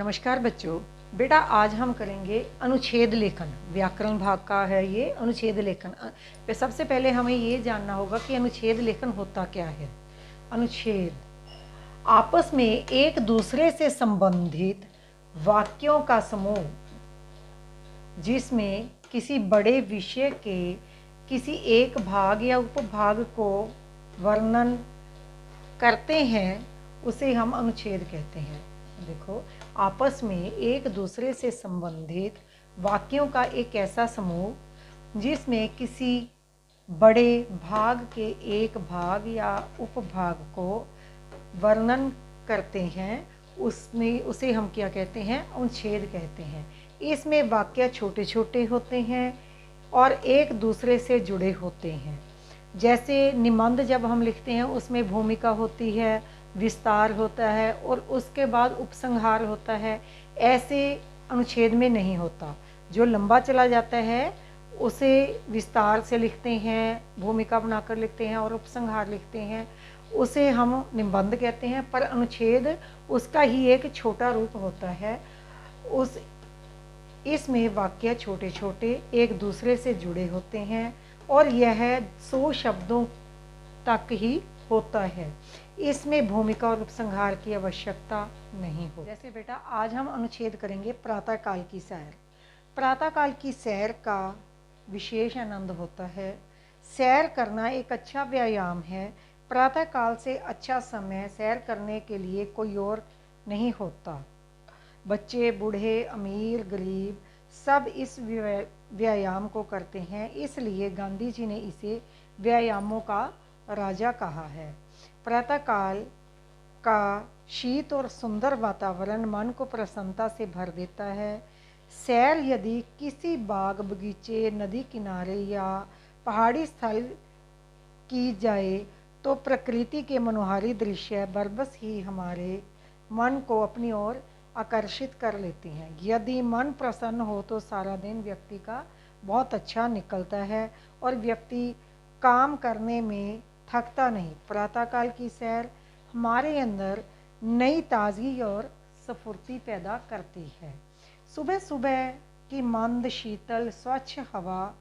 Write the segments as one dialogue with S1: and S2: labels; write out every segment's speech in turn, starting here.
S1: नमस्कार बच्चों। बेटा आज हम करेंगे अनुच्छेद लेखन। व्याकरण भाग का है ये अनुच्छेद लेखन। सबसे पहले हमें ये जानना होगा कि अनुच्छेद लेखन होता क्या है। अनुच्छेद आपस में एक दूसरे से संबंधित वाक्यों का समूह जिसमें किसी बड़े विषय के किसी एक भाग या उपभाग को वर्णन करते हैं उसे हम अनुच्छेद कहते हैं। देखो, आपस में एक दूसरे से संबंधित वाक्यों का एक ऐसा समूह जिसमें किसी बड़े भाग के एक भाग या उपभाग को वर्णन करते हैं उसे हम क्या कहते हैं, अनुच्छेद कहते हैं। इसमें वाक्य छोटे छोटे होते हैं और एक दूसरे से जुड़े होते हैं। जैसे निबंध जब हम लिखते हैं उसमें भूमिका होती है, विस्तार होता है और उसके बाद उपसंहार होता है। ऐसे अनुच्छेद में नहीं होता। जो लंबा चला जाता है उसे विस्तार से लिखते हैं, भूमिका बनाकर लिखते हैं और उपसंहार लिखते हैं, उसे हम निबंध कहते हैं। पर अनुच्छेद उसका ही एक छोटा रूप होता है। इसमें वाक्य छोटे छोटे एक दूसरे से जुड़े होते हैं और यह 100 शब्दों तक ही होता है। इसमें भूमिका और उपसंहार की आवश्यकता नहीं हो। जैसे बेटा आज हम अनुच्छेद करेंगे प्रातःकाल की सैर। प्रातःकाल की सैर का विशेष आनंद होता है। सैर करना एक अच्छा व्यायाम है। प्रातःकाल से अच्छा समय सैर करने के लिए कोई और नहीं होता। बच्चे, बूढ़े, अमीर, गरीब सब इस व्यायाम को करते हैं। इसलिए गांधी जी ने इसे व्यायामों का राजा कहा है। प्रातःकाल का शीत और सुंदर वातावरण मन को प्रसन्नता से भर देता है। सैर यदि किसी बाग बगीचे, नदी किनारे या पहाड़ी स्थल की जाए तो प्रकृति के मनोहारी दृश्य बरबस ही हमारे मन को अपनी ओर आकर्षित कर लेती हैं। यदि मन प्रसन्न हो तो सारा दिन व्यक्ति का बहुत अच्छा निकलता है और व्यक्ति काम करने में थकता नहीं। प्रातःकाल की सैर हमारे अंदर नई ताजगी और स्फूर्ति पैदा करती है। सुबह सुबह की मंद शीतल स्वच्छ हवा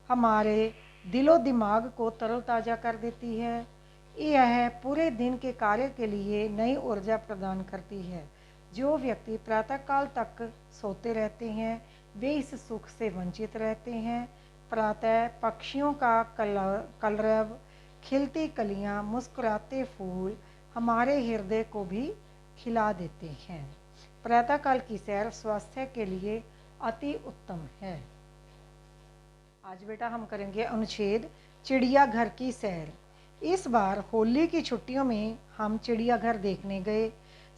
S1: हमारे दिलो दिमाग को तरोताज़ा कर देती है। यह पूरे दिन के कार्य के लिए नई ऊर्जा प्रदान करती है। जो व्यक्ति प्रातःकाल तक सोते रहते हैं वे इस सुख से वंचित रहते हैं। प्रातः पक्षियों का कलरव, खिलती कलियां, मुस्कुराते फूल हमारे हृदय को भी खिला देते हैं। प्रातःकाल की सैर स्वास्थ्य के लिए अति उत्तम है। आज बेटा हम करेंगे अनुच्छेद चिड़ियाघर की सैर। इस बार होली की छुट्टियों में हम चिड़ियाघर देखने गए।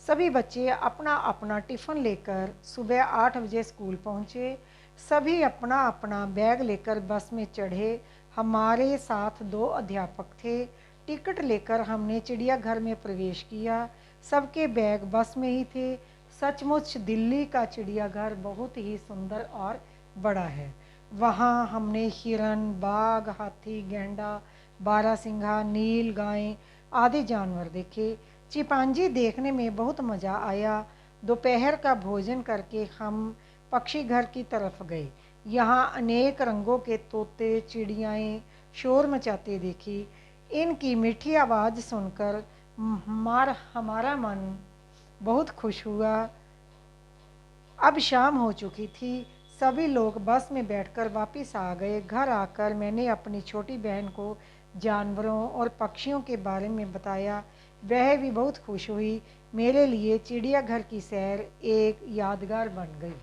S1: सभी बच्चे अपना अपना टिफ़िन लेकर सुबह 8 बजे स्कूल पहुँचे। सभी अपना अपना बैग लेकर बस में चढ़े। हमारे साथ 2 अध्यापक थे। टिकट लेकर हमने चिड़ियाघर में प्रवेश किया। सबके बैग बस में ही थे। सचमुच दिल्ली का चिड़ियाघर बहुत ही सुंदर और बड़ा है। वहाँ हमने हिरन, बाघ, हाथी, गैंडा, बारहसिंघा, नील गाय आदि जानवर देखे। चिंपांजी देखने में बहुत मज़ा आया। दोपहर का भोजन करके हम पक्षी घर की तरफ गए। यहाँ अनेक रंगों के तोते, चिड़ियाएँ शोर मचाते देखी। इनकी मीठी आवाज़ सुनकर हमारा मन बहुत खुश हुआ। अब शाम हो चुकी थी। सभी लोग बस में बैठकर वापस आ गए। घर आकर मैंने अपनी छोटी बहन को जानवरों और पक्षियों के बारे में बताया। वह भी बहुत खुश हुई। मेरे लिए चिड़ियाघर की सैर एक यादगार बन गई।